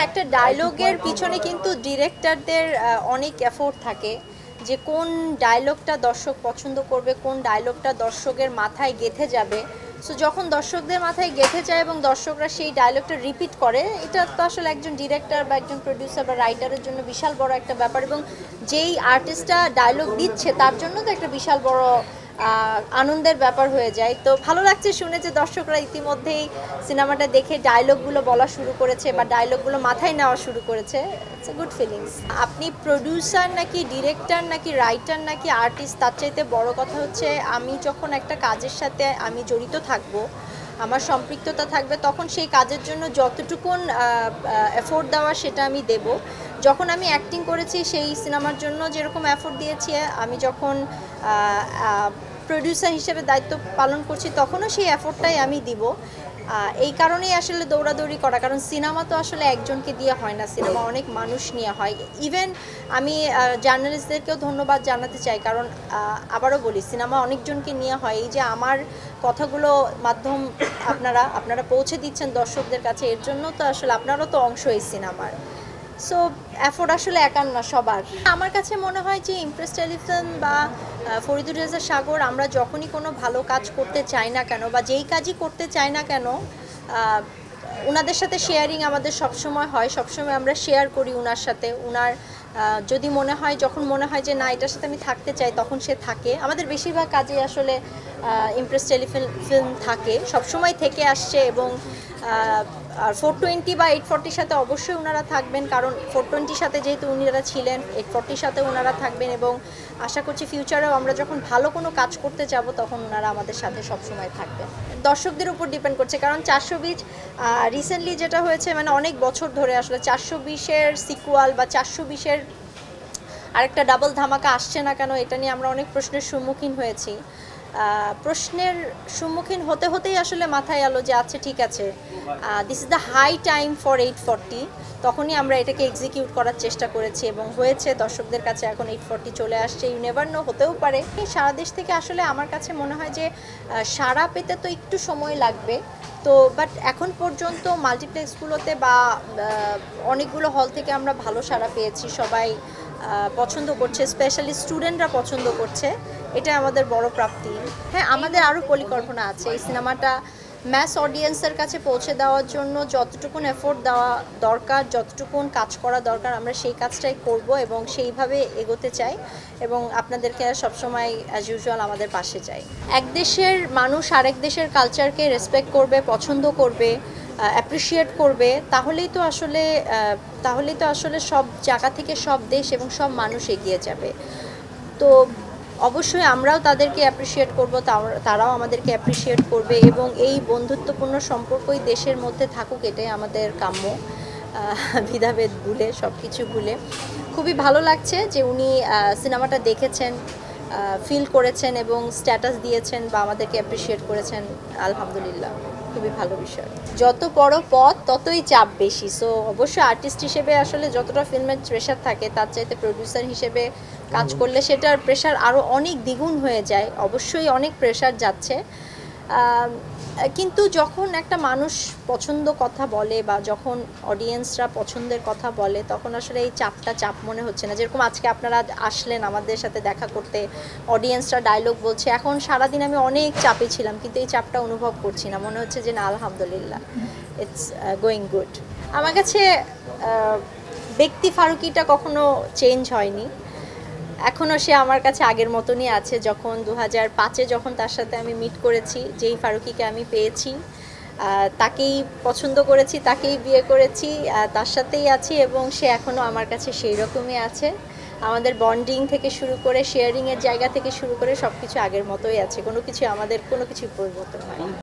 একটা ডায়লগের পিছনে কিন্তু ডিরেক্টরদের অনেক এফোর্ট থাকে যে কোন ডায়লগটা দর্শক পছন্দ করবে, কোন ডায়লগটা দর্শকের মাথায় গেঁথে যাবে। সো যখন দর্শকদের মাথায় গেঁথে যায় এবং দর্শকরা সেই ডায়লগটা রিপিট করে, এটা তো আসলে একজন ডিরেক্টর বা একজন প্রডিউসার বা রাইটারের জন্য বিশাল বড় একটা ব্যাপার, এবং যেই আর্টিস্টটা ডায়লগ দিচ্ছে তার জন্য তো একটা বিশাল বড় আনন্দের ব্যাপার হয়ে যায়। তো ভালো লাগছে শুনে যে দর্শকরা ইতিমধ্যেই সিনেমাটা দেখে ডায়লগগুলো বলা শুরু করেছে বা ডায়লগগুলো মাথায় নেওয়া শুরু করেছে। It's a good feelings. আপনি প্রডিউসার নাকি ডিরেক্টর নাকি রাইটার নাকি আর্টিস্ট, তার চাইতে বড় কথা হচ্ছে আমি যখন একটা কাজের সাথে আমি জড়িত থাকবো, আমার সম্পৃক্ততা থাকবে, তখন সেই কাজের জন্য যতটুকুন এফোর্ট দেওয়া সেটা আমি দেব। যখন আমি অ্যাক্টিং করেছি সেই সিনেমার জন্য যেরকম এফোর্ট দিয়েছি, আমি যখন প্রডিউসার হিসেবে দায়িত্ব পালন করছি তখনও সেই এফোর্টটাই আমি দিব। এই কারণেই আসলে দৌড়াদৌড়ি করা, কারণ সিনেমা তো আসলে একজনকে দিয়ে হয় না, সিনেমা অনেক মানুষ নিয়ে হয়। ইভেন আমি জার্নালিস্টদেরকেও ধন্যবাদ জানাতে চাই, কারণ আবারও বলি সিনেমা অনেকজনকে নিয়ে হয়। এই যে আমার কথাগুলো মাধ্যম আপনারা পৌঁছে দিচ্ছেন দর্শকদের কাছে, এর জন্য তো আসলে আপনারাও তো অংশ এই সিনেমার। সো এফোর্ট আসলে একার না, সবার। আমার কাছে মনে হয় যে ইমপ্রেস টেলিফিল্ম বা ফরিদুর রেজা সাগর, আমরা যখনই কোনো ভালো কাজ করতে চাই না কেন বা যেই কাজই করতে চাই না কেন, ওনাদের সাথে শেয়ারিং আমাদের সবসময় হয়, সবসময় আমরা শেয়ার করি ওনার সাথে। ওনার যদি যখন মনে হয় যে না এটার সাথে আমি থাকতে চাই, তখন সে থাকে। আমাদের বেশিরভাগ কাজে আসলে ইমপ্রেস টেলিফিল্ম থাকে, সবসময় থেকে আসছে। এবং আর 420 বা 840 সাথে অবশ্যই ওনারা থাকবেন, কারণ 420 সাথে যেহেতু উনারা ছিলেন, 840 সাথে ওনারা থাকবেন। এবং আশা করছি ফিউচারেও আমরা যখন ভালো কোনো কাজ করতে যাব তখন ওনারা আমাদের সাথে সবসময় থাকবেন। দর্শকদের উপর ডিপেন্ড করছে, কারণ 420 রিসেন্টলি যেটা হয়েছে, মানে অনেক বছর ধরে আসলে 420-এর সিকুয়াল বা 420-এর আরেকটা ডাবল ধামাকা আসছে না কেন, এটা নিয়ে আমরা অনেক প্রশ্নের সম্মুখীন হয়েছি। প্রশ্নের সম্মুখীন হতে হতেই আসলে মাথায় এলো যে আচ্ছা ঠিক আছে, this is the high time for 840। তখনই আমরা এটাকে এক্সিকিউট করার চেষ্টা করেছি এবং হয়েছে। দর্শকদের কাছে এখন 840 চলে আসছে। ইউ নেভার নো, হতেও পারে। সারা দেশ থেকে আসলে আমার কাছে মনে হয় যে সাড়া পেতে তো একটু সময় লাগবে। তো বাট এখন পর্যন্ত মাল্টিপ্লেক্সগুলোতে বা অনেকগুলো হল থেকে আমরা ভালো সাড়া পেয়েছি। সবাই পছন্দ করছে, স্পেশালি স্টুডেন্টরা পছন্দ করছে। এটা আমাদের বড় প্রাপ্তি। হ্যাঁ, আমাদের আরও পরিকল্পনা আছে এই সিনেমাটা ম্যাস অডিয়েন্সের কাছে পৌঁছে দেওয়ার জন্য। যতটুকুন এফোর্ট দেওয়া দরকার, যতটুকুন কাজ করা দরকার, আমরা সেই কাজটাই করব এবং সেইভাবে এগোতে চাই। এবং আপনাদেরকে সবসময় অ্যাজ ইউজুয়াল আমাদের পাশে চাই। এক দেশের মানুষ আরেক দেশের কালচারকে রেসপেক্ট করবে, পছন্দ করবে, অ্যাপ্রিসিয়েট করবে, তাহলেই তো আসলে সব জায়গা থেকে সব দেশ এবং সব মানুষ এগিয়ে যাবে। তো অবশ্যই আমরাও তাদেরকে অ্যাপ্রিসিয়েট করব, তারাও আমাদেরকে অ্যাপ্রিসিয়েট করবে, এবং এই বন্ধুত্বপূর্ণ সম্পর্কই দেশের মধ্যে থাকুক, এটাই আমাদের কাম্য। ভেদাভেদ ভুলে, সব কিছু ভুলে। খুবই ভালো লাগছে যে উনি সিনেমাটা দেখেছেন, ফিল করেছেন এবং স্ট্যাটাস দিয়েছেন বা আমাদেরকে অ্যাপ্রিসিয়েট করেছেন। আলহামদুলিল্লাহ, খুবই ভালো বিষয়। যত বড় পথ ততই চাপ বেশি। সো অবশ্যই আর্টিস্ট হিসেবে আসলে যতটা ফিল্মের প্রেশার থাকে, তার চাইতে প্রডিউসার হিসেবে কাজ করলে সেটার প্রেশার আরও অনেক দ্বিগুণ হয়ে যায়। অবশ্যই অনেক প্রেশার যাচ্ছে, কিন্তু যখন একটা মানুষ পছন্দ কথা বলে বা যখন অডিয়েন্সরা পছন্দের কথা বলে, তখন আসলে এই চাপ মনে হচ্ছে না। যেরকম আজকে আপনারা আসলেন আমাদের সাথে দেখা করতে, অডিয়েন্সরা ডায়লগ বলছে, এখন সারাদিন আমি অনেক চাপে ছিলাম, কিন্তু এই চাপটা অনুভব করছি না। মনে হচ্ছে যে না, আলহামদুলিল্লাহ, ইটস গোয়িং গুড। আমার কাছে ব্যক্তি ফারুকিটা কখনো চেঞ্জ হয়নি, এখনও সে আমার কাছে আগের মতনই আছে। যখন 2005-এ যখন তার সাথে আমি মিট করেছি, যেই ফারুকিকে আমি পেয়েছি, তাকেই পছন্দ করেছি, তাকেই বিয়ে করেছি, তার সাথেই আছি, এবং সে এখনও আমার কাছে সেই রকমই আছে। আমাদের বন্ডিং থেকে শুরু করে, শেয়ারিংয়ের জায়গা থেকে শুরু করে সব কিছু আগের মতোই আছে। কোনো কিছু পরিবর্তন হয়নি।